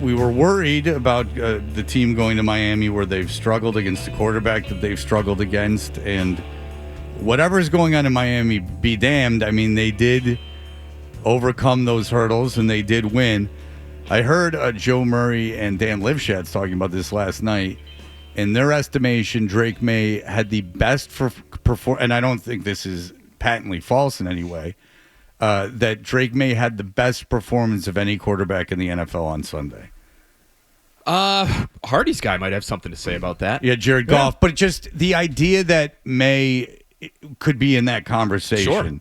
we were worried about the team going to Miami where they've struggled against the quarterback that they've struggled against. And whatever's going on in Miami, be damned. I mean, they did overcome those hurdles and they did win. I heard Joe Murray and Dan Livshatz talking about this last night. In their estimation, Drake Maye had the best performance, and I don't think this is patently false in any way, that Drake Maye had the best performance of any quarterback in the NFL on Sunday. Hardy's guy might have something to say about that. Yeah, Jared Goff. But just the idea that Maye could be in that conversation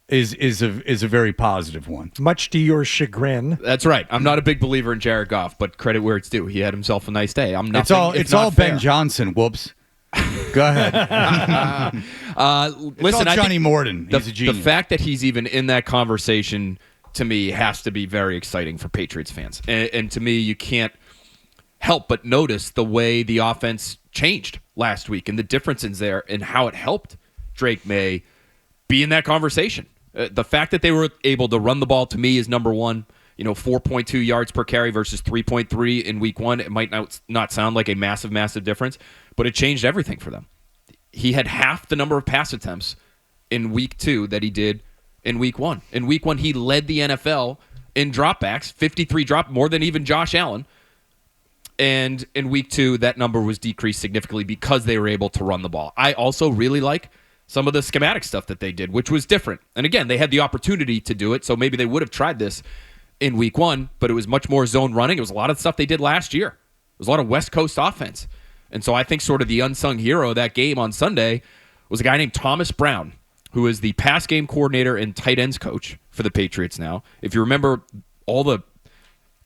is a very positive one. Much to your chagrin. That's right. I'm not a big believer in Jared Goff, but credit where it's due. He had himself a nice day. It's all Ben Johnson. Whoops. Go ahead. Listen, all Johnny Morton. He's a genius. The fact that he's even in that conversation, to me, has to be very exciting for Patriots fans. And to me, you can't help but notice the way the offense changed last week and the differences there and how it helped Drake Maye be in that conversation. The fact that they were able to run the ball, to me, is number one. 4.2 yards per carry versus 3.3 in week one. It might not sound like a massive, massive difference, but it changed everything for them. He had half the number of pass attempts in week two that he did in week one. In week one, he led the NFL in dropbacks, 53 drop, more than even Josh Allen. And in week two, that number was decreased significantly because they were able to run the ball. I also really like some of the schematic stuff that they did, which was different. And again, they had the opportunity to do it, so maybe they would have tried this in week one, but it was much more zone running. It was a lot of stuff they did last year. It was a lot of West Coast offense. And so I think sort of the unsung hero of that game on Sunday was a guy named Thomas Brown, who is the pass game coordinator and tight ends coach for the Patriots now. If you remember all the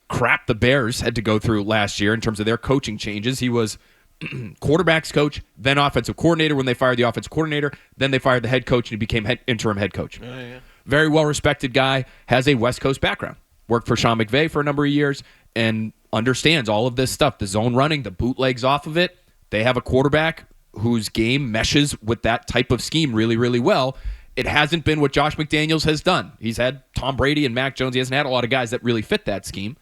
crap the Bears had to go through last year in terms of their coaching changes, he was quarterbacks coach, then offensive coordinator when they fired the offensive coordinator, then they fired the head coach and he became interim head coach. Oh, yeah. Very well-respected guy, has a West Coast background. Worked for Sean McVay for a number of years and understands all of this stuff, the zone running, the bootlegs off of it. They have a quarterback whose game meshes with that type of scheme really, really well. It hasn't been what Josh McDaniels has done. He's had Tom Brady and Mac Jones. He hasn't had a lot of guys that really fit that scheme.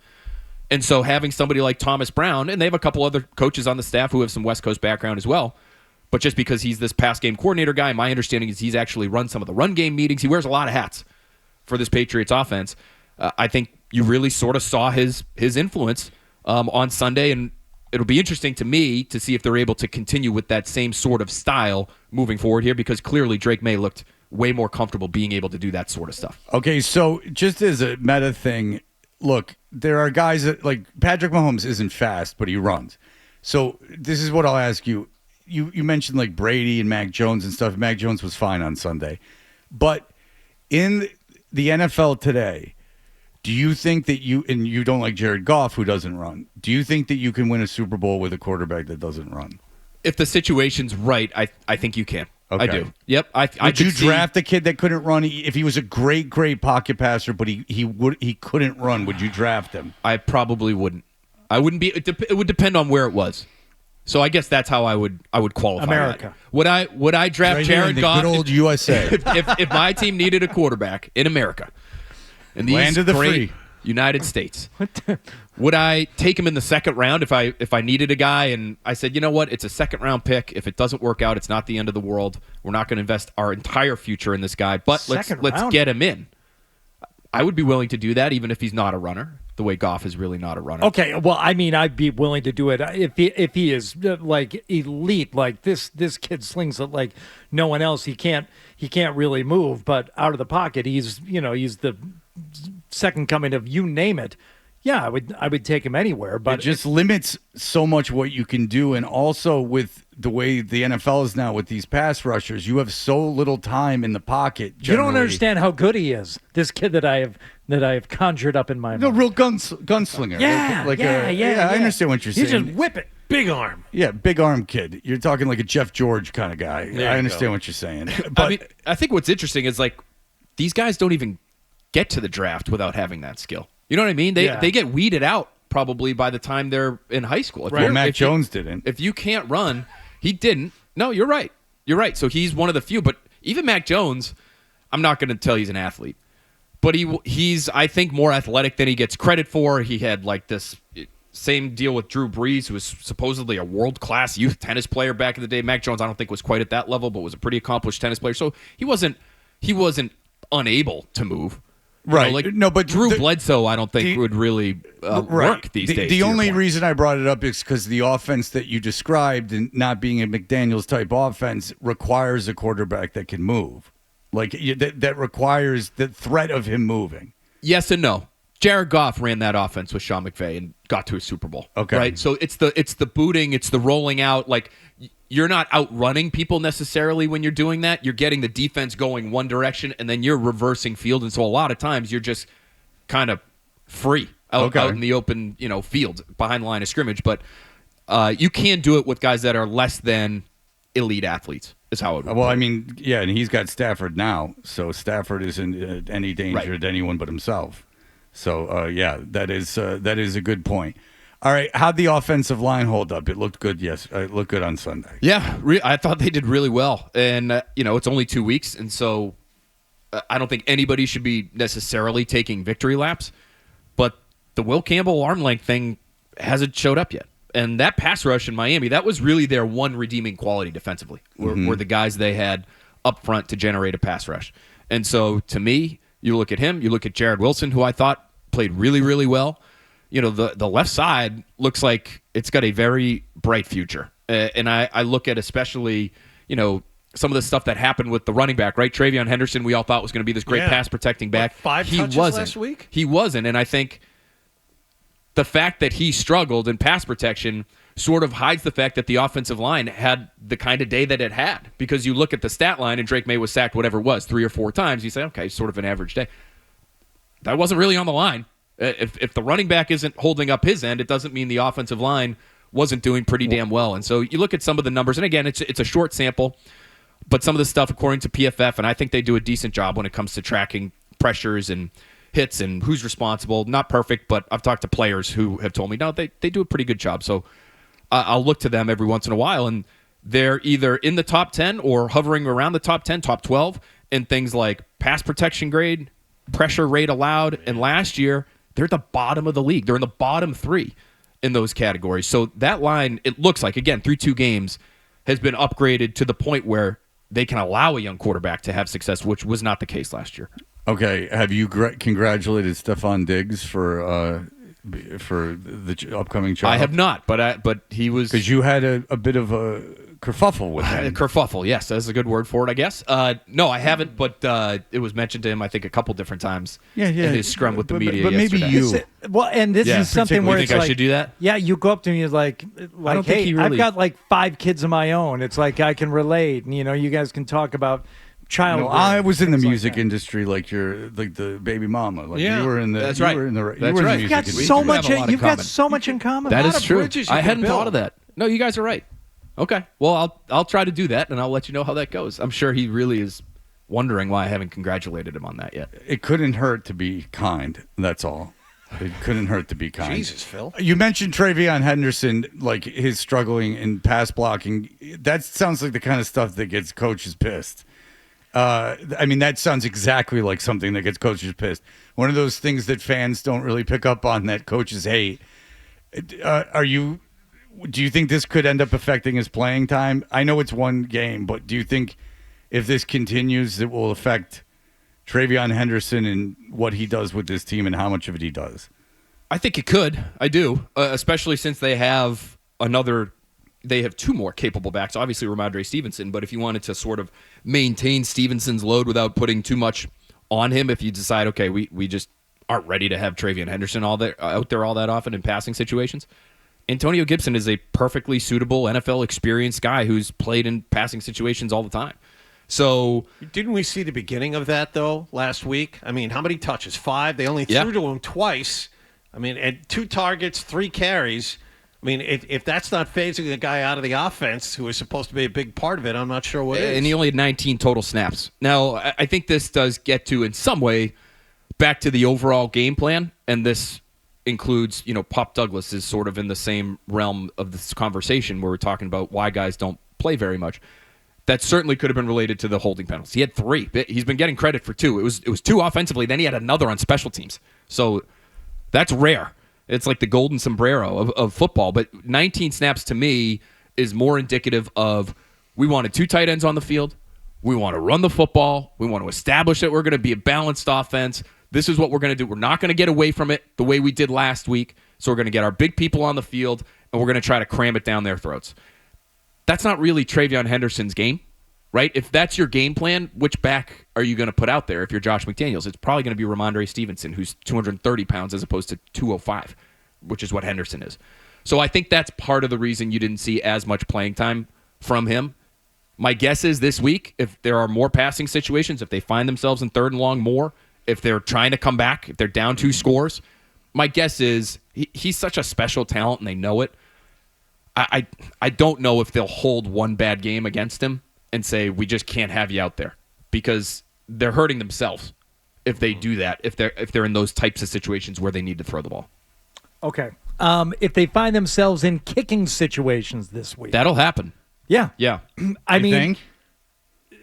And so having somebody like Thomas Brown, and they have a couple other coaches on the staff who have some West Coast background as well, but just because he's this pass game coordinator guy, my understanding is he's actually run some of the run game meetings. He wears a lot of hats for this Patriots offense. I think you really sort of saw his influence on Sunday, and it'll be interesting to me to see if they're able to continue with that same sort of style moving forward here, because clearly Drake Maye looked way more comfortable being able to do that sort of stuff. Okay, so just as a meta thing, look, there are guys that, like, Patrick Mahomes isn't fast, but he runs. So this is what I'll ask you. You mentioned, like, Brady and Mac Jones and stuff. Mac Jones was fine on Sunday. But in the NFL today, do you think that and you don't like Jared Goff, who doesn't run, do you think that you can win a Super Bowl with a quarterback that doesn't run? If the situation's right, I think you can. Okay. I do. Yep. Would you draft a kid that couldn't run? If he was a great pocket passer, but he couldn't run, would you draft him? I probably wouldn't. I wouldn't be. It would depend on where it was. So I guess that's how I would qualify. America. That. Would I draft right Jared Goff? Good old USA. If my team needed a quarterback in America, in these land of the great free United States, would I take him in the second round if I needed a guy and I said, you know what, it's a second round pick. If it doesn't work out, it's not the end of the world. We're not going to invest our entire future in this guy, but let's get him in. I would be willing to do that even if he's not a runner, the way Goff is really not a runner. Okay, well, I mean, I'd be willing to do it if he is like elite, like this kid slings it like no one else. He can't really move, but out of the pocket, he's the second coming of you name it. Yeah, I would take him anywhere, but it just limits so much what you can do, and also with the way the NFL is now with these pass rushers, you have so little time in the pocket. Generally. You don't understand how good he is. This kid that I have conjured up in my mind. No, real gunslinger. Yeah, I understand what you're saying. You just whip it. Big arm. Yeah, big arm kid. You're talking like a Jeff George kind of guy. I understand what you're saying. But I think what's interesting is, like, these guys don't even get to the draft without having that skill. You know what I mean? They get weeded out probably by the time they're in high school. Mac Jones didn't. If you can't run, he didn't. No, you're right. You're right. So he's one of the few. But even Mac Jones, I'm not going to tell he's an athlete. but he's I think more athletic than he gets credit for. He had like this same deal with Drew Brees, who was supposedly a world-class youth tennis player back in the day. Mac Jones, I don't think was quite at that level, but was a pretty accomplished tennis player. So he wasn't unable to move. Right. But Drew Bledsoe, I don't think would really work these days. The only reason I brought it up is because the offense that you described, and not being a McDaniels type offense, requires a quarterback that can move. Like that requires the threat of him moving. Yes and no. Jared Goff ran that offense with Sean McVay and got to a Super Bowl. Okay. Right? So it's the booting, it's the rolling out. Like, you're not outrunning people necessarily when you're doing that. You're getting the defense going one direction, and then you're reversing field. And so a lot of times you're just kind of free out in the open, field behind the line of scrimmage. But you can do it with guys that are less than elite athletes. Is how it would work. I mean, yeah, and he's got Stafford now, so Stafford isn't any danger to anyone but himself. So, that is a good point. All right, how'd the offensive line hold up? It looked good. Yes, it looked good on Sunday. Yeah, I thought they did really well, and it's only 2 weeks, and so I don't think anybody should be necessarily taking victory laps. But the Will Campbell arm length thing hasn't showed up yet, and that pass rush in Miami, that was really their one redeeming quality defensively. Were the guys they had up front to generate a pass rush, and so to me. You look at him, you look at Jared Wilson, who I thought played really, really well. The left side looks like it's got a very bright future. And I look at especially, some of the stuff that happened with the running back, right? TreVeyon Henderson, we all thought was going to be this great pass-protecting back. Five touches last week? He wasn't, and I think the fact that he struggled in pass protection sort of hides the fact that the offensive line had the kind of day that it had. Because you look at the stat line, and Drake Maye was sacked whatever it was, 3 or 4 times. You say, okay, sort of an average day. That wasn't really on the line. If the running back isn't holding up his end, it doesn't mean the offensive line wasn't doing pretty damn well. And so you look at some of the numbers, and again, it's a short sample, but some of the stuff, according to PFF, and I think they do a decent job when it comes to tracking pressures and hits and who's responsible. Not perfect, but I've talked to players who have told me, no, they do a pretty good job. So I'll look to them every once in a while, and they're either in the top 10 or hovering around the top 10, top 12 in things like pass protection grade, pressure rate allowed, and last year they're at the bottom of the league. They're in the bottom 3 in those categories. So that line, it looks like, again, through 2 games, has been upgraded to the point where they can allow a young quarterback to have success, which was not the case last year. Okay, have you congratulated Stephon Diggs for the upcoming job? I have not, but he was, because you had a bit of a kerfuffle with him. Kerfuffle, yes, that's a good word for it, I guess. No, I haven't, but it was mentioned to him, I think, a couple different times. In his scrum with the media. But maybe yesterday. you. And this is something where you it's think like, I should do that? Yeah, you go up to me and like I don't think hey, he really... I've got like 5 kids of my own. It's like I can relate, and you guys can talk about childhood. I was in the music industry, like you're like the baby mama. Like you were in the. That's you right. Were in the, That's you were right. in the You've music got industry. so much. You've got so much in common. That is true. I hadn't thought of that. No, you guys are right. Okay, well, I'll try to do that, and I'll let you know how that goes. I'm sure he really is wondering why I haven't congratulated him on that yet. It couldn't hurt to be kind. That's all. It couldn't hurt to be kind. Jesus, Phil. You mentioned TreVeyon Henderson, like his struggling in pass blocking. That sounds like the kind of stuff that gets coaches pissed. I mean, that sounds exactly like something that gets coaches pissed. One of those things that fans don't really pick up on that coaches hate. Do you think this could end up affecting his playing time? I know it's one game, but do you think if this continues, it will affect TreVeyon Henderson and what he does with this team and how much of it he does? I think it could. I do, especially since they have 2 more capable backs. Obviously, Ramondre Stevenson, but if you wanted to sort of maintain Stevenson's load without putting too much on him, if you decide, okay, we just aren't ready to have TreVeyon Henderson out there all that often in passing situations, Antonio Gibson is a perfectly suitable NFL experienced guy who's played in passing situations all the time. So didn't we see the beginning of that, though, last week? I mean, how many touches? 5? They only threw to him twice. I mean, and 2 targets, 3 carries. I mean, if that's not phasing the guy out of the offense, who is supposed to be a big part of it, I'm not sure what is. And he only had 19 total snaps. Now, I think this does get to, in some way, back to the overall game plan, and this includes, Pop Douglas is sort of in the same realm of this conversation where we're talking about why guys don't play very much. that certainly could have been related to the holding penalties. He had 3. He's been getting credit for 2. It was 2 offensively. Then he had another on special teams. So that's rare. It's like the golden sombrero of football. But 19 snaps to me is more indicative of we wanted 2 tight ends on the field. We want to run the football. We want to establish that we're going to be a balanced offense. This is what we're going to do. We're not going to get away from it the way we did last week. So we're going to get our big people on the field, and we're going to try to cram it down their throats. That's not really TreVeyon Henderson's game, right? If that's your game plan, which back are you going to put out there if you're Josh McDaniels? It's probably going to be Ramondre Stevenson, who's 230 pounds as opposed to 205, which is what Henderson is. So I think that's part of the reason you didn't see as much playing time from him. My guess is this week, if there are more passing situations, if they find themselves in 3rd and long more, if they're trying to come back, if they're down 2 scores, my guess is he's such a special talent and they know it. I don't know if they'll hold one bad game against him and say, we just can't have you out there, because they're hurting themselves if they do that, if they're in those types of situations where they need to throw the ball. Okay. If they find themselves in kicking situations this week. That'll happen. Yeah. Yeah. I mean, think?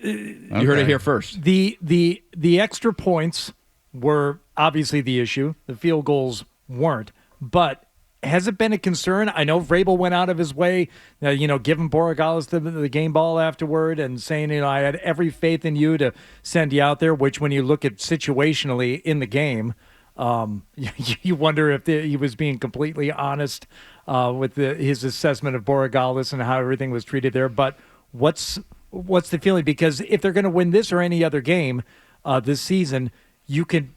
You heard it here first. The extra points were obviously the issue. The field goals weren't. But has it been a concern? I know Vrabel went out of his way, giving Borregales the game ball afterward and saying, I had every faith in you to send you out there, which when you look at situationally in the game, you wonder if he was being completely honest with his assessment of Borregales and how everything was treated there. But what's the feeling? Because if they're going to win this or any other game this season, you can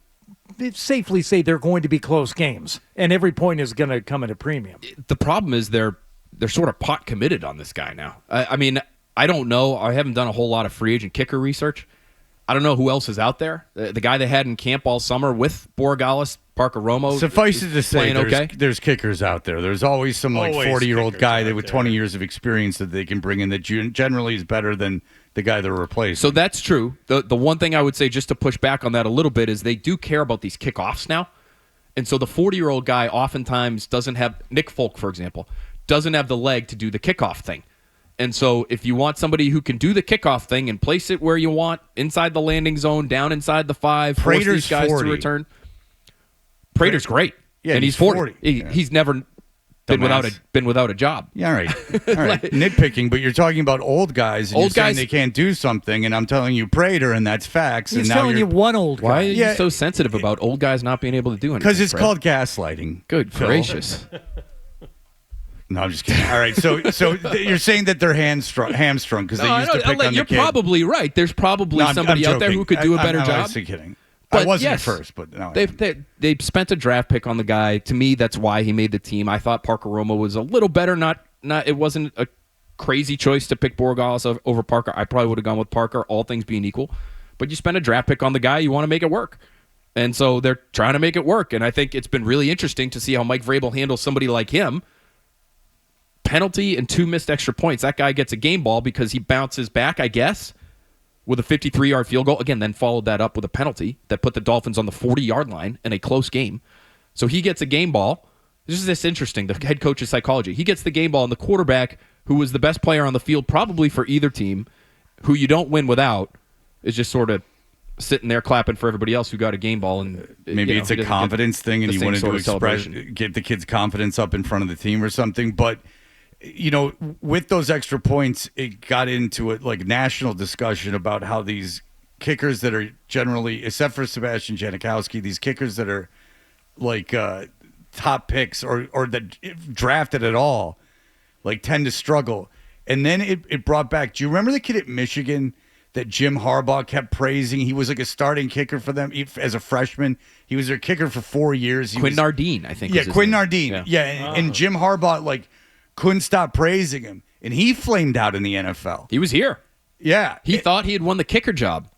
safely say they're going to be close games, and every point is going to come at a premium. The problem is they're sort of pot committed on this guy now. I mean, I don't know. I haven't done a whole lot of free agent kicker research. I don't know who else is out there. The guy they had in camp all summer with Borregales, Parker Romo. Suffice it to say, okay. There's kickers out there. There's always some 40-year-old guy that with 20 years of experience that they can bring in that generally is better than the guy they're replacing. So that's true. The one thing I would say, just to push back on that a little bit, is they do care about these kickoffs now. And so the 40-year-old guy oftentimes doesn't have, Nick Folk, for example, doesn't have the leg to do the kickoff thing. And so if you want somebody who can do the kickoff thing and place it where you want, inside the landing zone, down inside the 5, force these guys 40. To return. Prater's great. Yeah, and he's 40. He's never been without a job. Yeah, all right. Nitpicking, but you're talking about old guys, and you're saying they can't do something, and I'm telling you Prater, and that's facts. He's and now telling you one old guy. Why are you so sensitive about old guys not being able to do anything? Because it's called gaslighting. Good gracious. No, I'm just kidding. All right, so you're saying that they're hamstrung because they used to pick on the kid. You're probably right. There's probably somebody out there who could do a better job. I'm obviously kidding. But I wasn't yes, at first, but no. They spent a draft pick on the guy. To me, that's why he made the team. I thought Parker Romo was a little better. It wasn't a crazy choice to pick Borregales over Parker. I probably would have gone with Parker, all things being equal. But you spend a draft pick on the guy, you want to make it work. And so they're trying to make it work. And I think it's been really interesting to see how Mike Vrabel handles somebody like him. Penalty and 2 missed extra points. That guy gets a game ball because he bounces back, I guess, with a 53-yard field goal. Again, then followed that up with a penalty that put the Dolphins on the 40-yard line in a close game. So he gets a game ball. This is interesting, the head coach's psychology. He gets the game ball, and the quarterback, who was the best player on the field probably for either team, who you don't win without, is just sort of sitting there clapping for everybody else who got a game ball. And maybe it's a confidence thing, and he wanted to get the kid's confidence up in front of the team or something. But with those extra points, it got into a national discussion about how these kickers that are generally, except for Sebastian Janikowski, these kickers that are top picks or that drafted at all, tend to struggle. And then it brought back. Do you remember the kid at Michigan that Jim Harbaugh kept praising? He was a starting kicker for them as a freshman. He was their kicker for 4 years. Quinn Nardine, I think. Yeah, Quinn Nardine. Yeah, and Jim Harbaugh couldn't stop praising him, and he flamed out in the NFL. He was here. Yeah. He thought he had won the kicker job.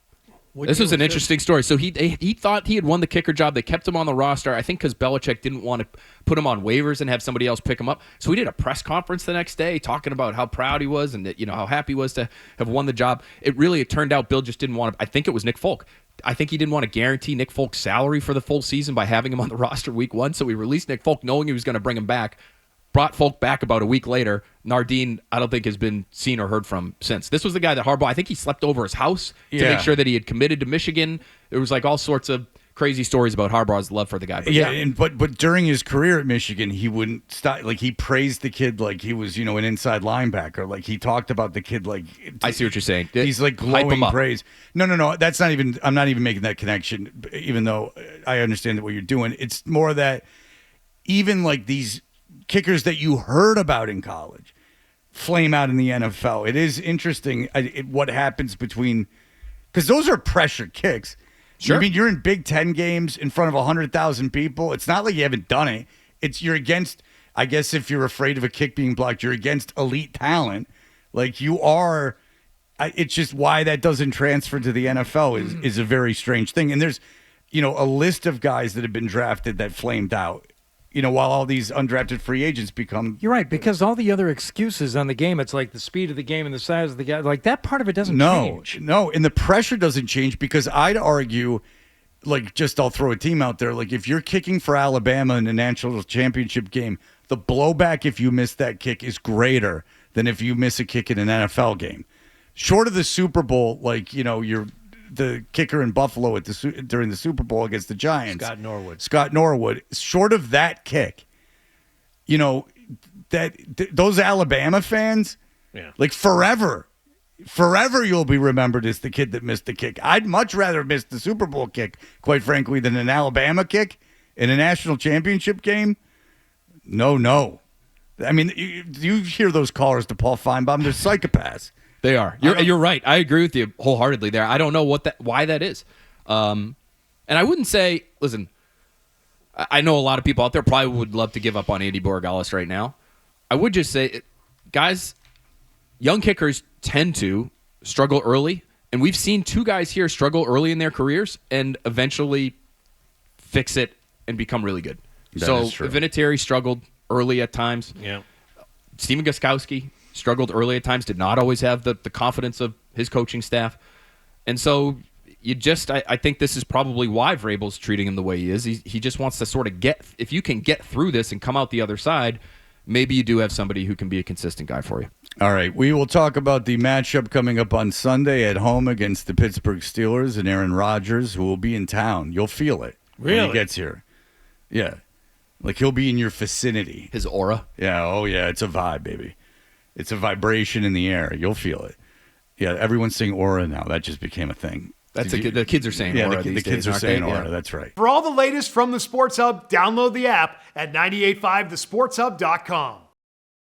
This was an interesting story. So he thought he had won the kicker job. They kept him on the roster, I think because Belichick didn't want to put him on waivers and have somebody else pick him up. So he did a press conference the next day talking about how proud he was and that, how happy he was to have won the job. It turned out Bill just didn't want to. I think it was Nick Folk. I think he didn't want to guarantee Nick Folk's salary for the full season by having him on the roster week 1. So he released Nick Folk knowing he was going to bring him back. brought folk back about a week later. Nardine, I don't think has been seen or heard from since. This was the guy that Harbaugh, I think he slept over his house to make sure that he had committed to Michigan. There was like all sorts of crazy stories about Harbaugh's love for the guy. But but during his career at Michigan, he wouldn't stop. Like, he praised the kid like he was, an inside linebacker. Like, he talked about the kid like. I see what you're saying. He's like glowing praise. No. That's not even. I'm not even making that connection. Even though I understand what you're doing, it's more that even like these kickers that you heard about in college flame out in the NFL. It is interesting what happens between, because those are pressure kicks. Sure. I mean, you're in Big Ten games in front of 100,000 people. It's not like you haven't done it. You're against, I guess if you're afraid of a kick being blocked, you're against elite talent. Like, you are, it's just why that doesn't transfer to the NFL is a very strange thing. And there's, a list of guys that have been drafted that flamed out. While all these undrafted free agents become... You're right, because all the other excuses on the game, it's like the speed of the game and the size of the guy, like that part of it doesn't change. No, and the pressure doesn't change, because I'd argue, like, I'll throw a team out there, like, if you're kicking for Alabama in a national championship game, the blowback if you miss that kick is greater than if you miss a kick in an NFL game. Short of the Super Bowl, like, you're... the kicker in Buffalo during the Super Bowl against the Giants. Scott Norwood. Short of that kick, those Alabama fans, like forever you'll be remembered as the kid that missed the kick. I'd much rather miss the Super Bowl kick, quite frankly, than an Alabama kick in a national championship game. No. I mean, you hear those callers to Paul Feinbaum, they're psychopaths. They are. You're right. I agree with you wholeheartedly there. I don't know why that is. And I wouldn't say, listen, I know a lot of people out there probably would love to give up on Andy Borregales right now. I would just say, guys, young kickers tend to struggle early. And we've seen two guys here struggle early in their careers and eventually fix it and become really good. So Vinatieri struggled early at times. Yeah. Steven Gostkowski struggled early at times, did not always have the confidence of his coaching staff. And so I think this is probably why Vrabel's treating him the way he is. He just wants to sort of if you can get through this and come out the other side, maybe you do have somebody who can be a consistent guy for you. All right, we will talk about the matchup coming up on Sunday at home against the Pittsburgh Steelers and Aaron Rodgers, who will be in town. You'll feel it when he gets here. Yeah, like he'll be in your vicinity. His aura. Yeah, oh yeah, it's a vibe, baby. It's a vibration in the air. You'll feel it. Yeah, everyone's saying aura now. That just became a thing. The kids are saying aura these days. The kids are saying aura. That's right. For all the latest from the Sports Hub, download the app at 985thesportshub.com.